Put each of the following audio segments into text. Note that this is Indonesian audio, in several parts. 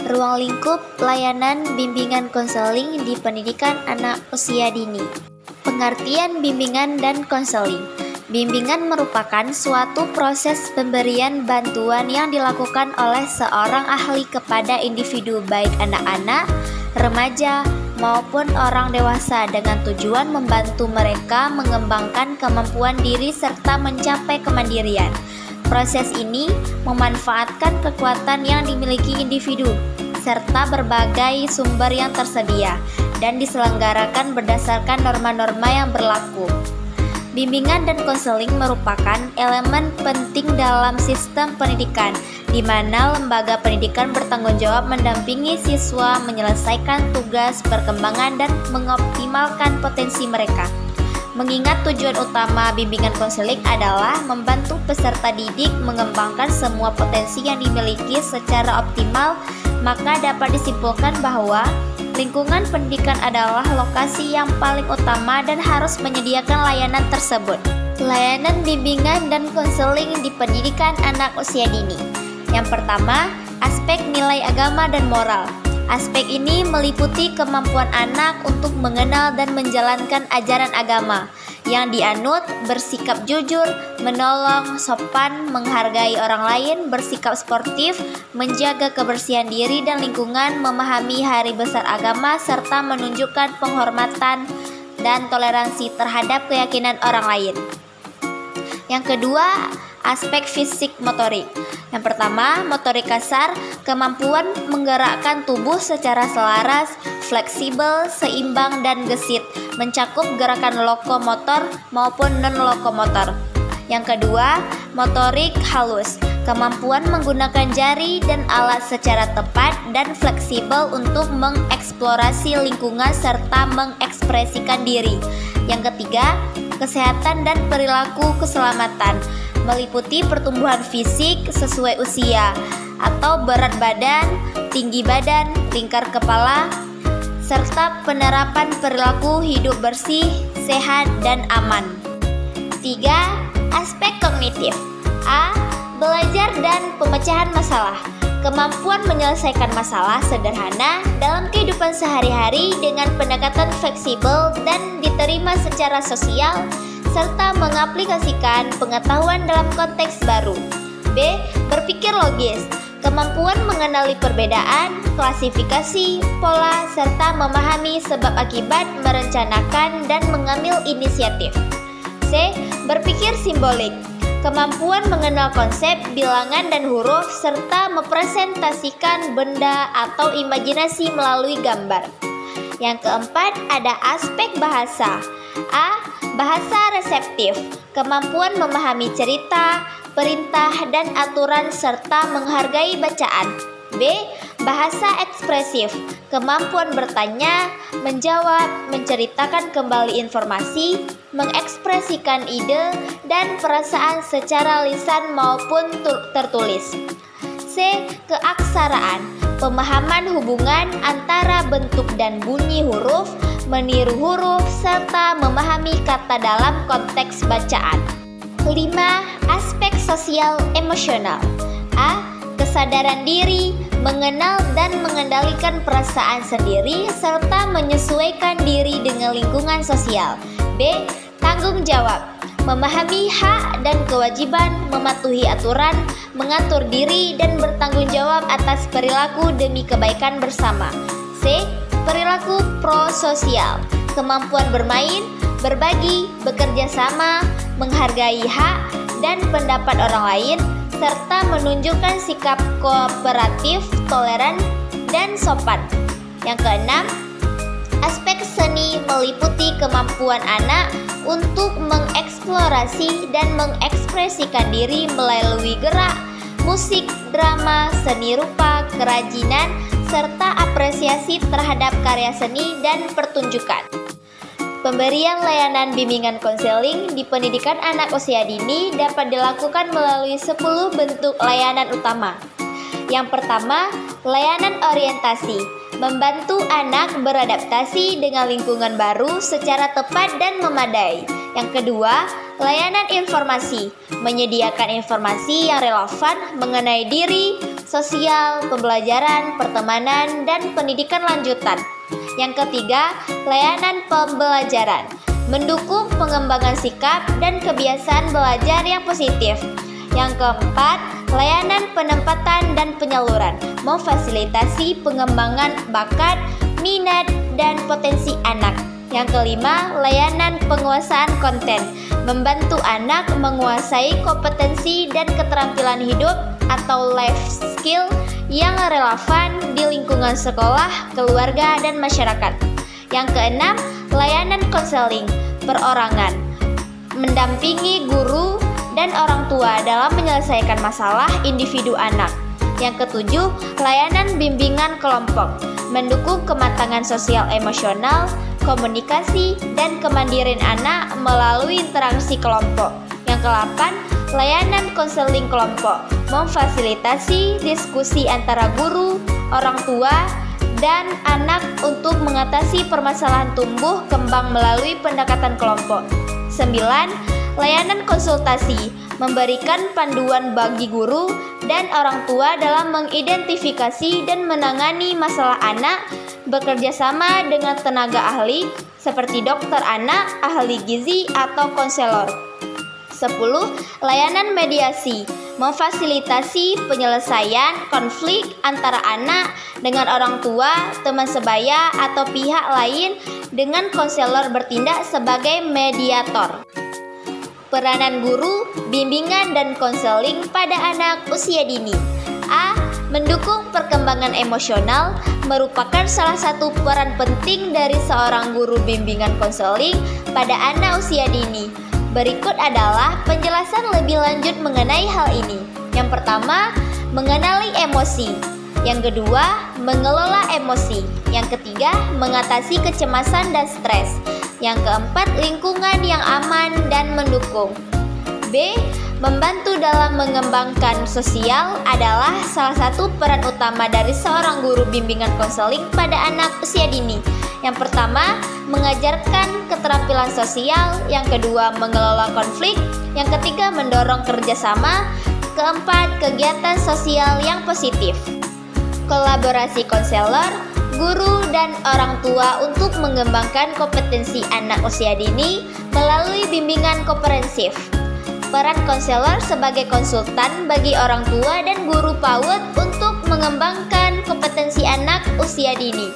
Ruang lingkup layanan bimbingan konseling di pendidikan anak usia dini. Pengertian bimbingan dan konseling. Bimbingan merupakan suatu proses pemberian bantuan yang dilakukan oleh seorang ahli kepada individu baik anak-anak, remaja, maupun orang dewasa dengan tujuan membantu mereka mengembangkan kemampuan diri serta mencapai kemandirian. Proses ini memanfaatkan kekuatan yang dimiliki individu serta berbagai sumber yang tersedia dan diselenggarakan berdasarkan norma-norma yang berlaku. Bimbingan dan konseling merupakan elemen penting dalam sistem pendidikan, di mana lembaga pendidikan bertanggung jawab mendampingi siswa menyelesaikan tugas perkembangan dan mengoptimalkan potensi mereka. Mengingat tujuan utama bimbingan konseling adalah membantu peserta didik mengembangkan semua potensi yang dimiliki secara optimal, maka dapat disimpulkan bahwa lingkungan pendidikan adalah lokasi yang paling utama dan harus menyediakan layanan tersebut. Layanan bimbingan dan konseling di pendidikan anak usia dini. Yang pertama, aspek nilai agama dan moral. Aspek ini meliputi kemampuan anak untuk mengenal dan menjalankan ajaran agama yang dianut, bersikap jujur, menolong, sopan, menghargai orang lain, bersikap sportif, menjaga kebersihan diri dan lingkungan, memahami hari besar agama, serta menunjukkan penghormatan dan toleransi terhadap keyakinan orang lain. Yang kedua, aspek fisik motorik. Yang pertama, motorik kasar, kemampuan menggerakkan tubuh secara selaras, fleksibel, seimbang, dan gesit, mencakup gerakan lokomotor maupun non-lokomotor. Yang kedua, motorik halus, kemampuan menggunakan jari dan alat secara tepat dan fleksibel untuk mengeksplorasi lingkungan serta mengekspresikan diri. Yang ketiga, kesehatan dan perilaku keselamatan, meliputi pertumbuhan fisik sesuai usia atau berat badan, tinggi badan, lingkar kepala, serta penerapan perilaku hidup bersih, sehat, dan aman. 3. Aspek kognitif. A. Belajar dan pemecahan masalah. Kemampuan menyelesaikan masalah sederhana dalam kehidupan sehari-hari dengan pendekatan fleksibel dan diterima secara sosial, serta mengaplikasikan pengetahuan dalam konteks baru. B. Berpikir logis, kemampuan mengenali perbedaan, klasifikasi, pola, serta memahami sebab akibat, merencanakan, dan mengambil inisiatif. C. Berpikir simbolik, kemampuan mengenal konsep, bilangan, dan huruf, serta mempresentasikan benda atau imajinasi melalui gambar. Yang keempat, ada aspek bahasa. A. Bahasa reseptif, kemampuan memahami cerita, perintah, dan aturan serta menghargai bacaan. B. Bahasa ekspresif, kemampuan bertanya, menjawab, menceritakan kembali informasi, mengekspresikan ide dan perasaan secara lisan maupun tertulis. C. Keaksaraan, pemahaman hubungan antara bentuk dan bunyi huruf, meniru huruf, serta memahami kata dalam konteks bacaan. 5. Aspek sosial emosional. A. Kesadaran diri, mengenal dan mengendalikan perasaan sendiri, serta menyesuaikan diri dengan lingkungan sosial. B. Tanggung jawab, memahami hak dan kewajiban, mematuhi aturan, mengatur diri, dan bertanggung jawab atas perilaku demi kebaikan bersama. C. Perilaku prososial, kemampuan bermain, berbagi, bekerja sama, menghargai hak dan pendapat orang lain, serta menunjukkan sikap kooperatif, toleran, dan sopan. Yang keenam, aspek seni meliputi kemampuan anak untuk mengeksplorasi dan mengekspresikan diri melalui gerak, musik, drama, seni rupa, kerajinan, serta apresiasi terhadap karya seni dan pertunjukan. Pemberian layanan bimbingan konseling di pendidikan anak usia dini dapat dilakukan melalui 10 bentuk layanan utama. Yang pertama, layanan orientasi, membantu anak beradaptasi dengan lingkungan baru secara tepat dan memadai. Yang kedua, layanan informasi, menyediakan informasi yang relevan mengenai diri, sosial, pembelajaran, pertemanan, dan pendidikan lanjutan. Yang ketiga, layanan pembelajaran, mendukung pengembangan sikap dan kebiasaan belajar yang positif. Yang keempat, layanan penempatan dan penyaluran, memfasilitasi pengembangan bakat, minat, dan potensi anak. Yang kelima, layanan penguasaan konten, membantu anak menguasai kompetensi dan keterampilan hidup atau life skill yang relevan di lingkungan sekolah, keluarga, dan masyarakat. Yang keenam, layanan konseling perorangan, mendampingi guru dan orang tua dalam menyelesaikan masalah individu anak. Yang ketujuh, layanan bimbingan kelompok, mendukung kematangan sosial emosional, komunikasi, dan kemandirian anak melalui interaksi kelompok. Yang kedelapan, layanan konseling kelompok, memfasilitasi diskusi antara guru, orang tua, dan anak untuk mengatasi permasalahan tumbuh kembang melalui pendekatan kelompok. 9. Layanan konsultasi, memberikan panduan bagi guru dan orang tua dalam mengidentifikasi dan menangani masalah anak, bekerja sama dengan tenaga ahli seperti dokter anak, ahli gizi, atau konselor. 10. Layanan mediasi, memfasilitasi penyelesaian konflik antara anak dengan orang tua, teman sebaya, atau pihak lain dengan konselor bertindak sebagai mediator. Peranan guru, bimbingan, dan konseling pada anak usia dini. A. Mendukung perkembangan emosional merupakan salah satu peran penting dari seorang guru bimbingan konseling pada anak usia dini. Berikut adalah penjelasan lebih lanjut mengenai hal ini. Yang pertama, mengenali emosi. Yang kedua, mengelola emosi. Yang ketiga, mengatasi kecemasan dan stres. Yang keempat, lingkungan yang aman dan mendukung. B. Membantu dalam mengembangkan sosial adalah salah satu peran utama dari seorang guru bimbingan konseling pada anak usia dini. Yang pertama, mengajarkan keterampilan sosial. Yang kedua, mengelola konflik. Yang ketiga, mendorong kerjasama. Keempat, kegiatan sosial yang positif. Kolaborasi konselor, guru, dan orang tua untuk mengembangkan kompetensi anak usia dini melalui bimbingan komprehensif. Peran konselor sebagai konsultan bagi orang tua dan guru PAUD untuk mengembangkan kompetensi anak usia dini.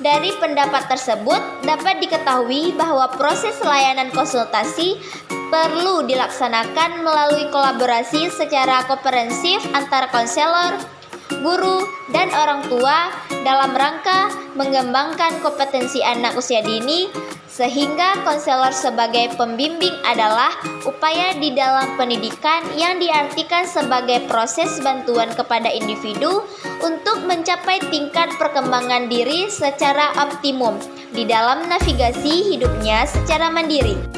Dari pendapat tersebut dapat diketahui bahwa proses layanan konsultasi perlu dilaksanakan melalui kolaborasi secara komprehensif antara konselor, guru, dan orang tua dalam rangka mengembangkan kompetensi anak usia dini, sehingga konselor sebagai pembimbing adalah upaya di dalam pendidikan yang diartikan sebagai proses bantuan kepada individu untuk mencapai tingkat perkembangan diri secara optimum di dalam navigasi hidupnya secara mandiri.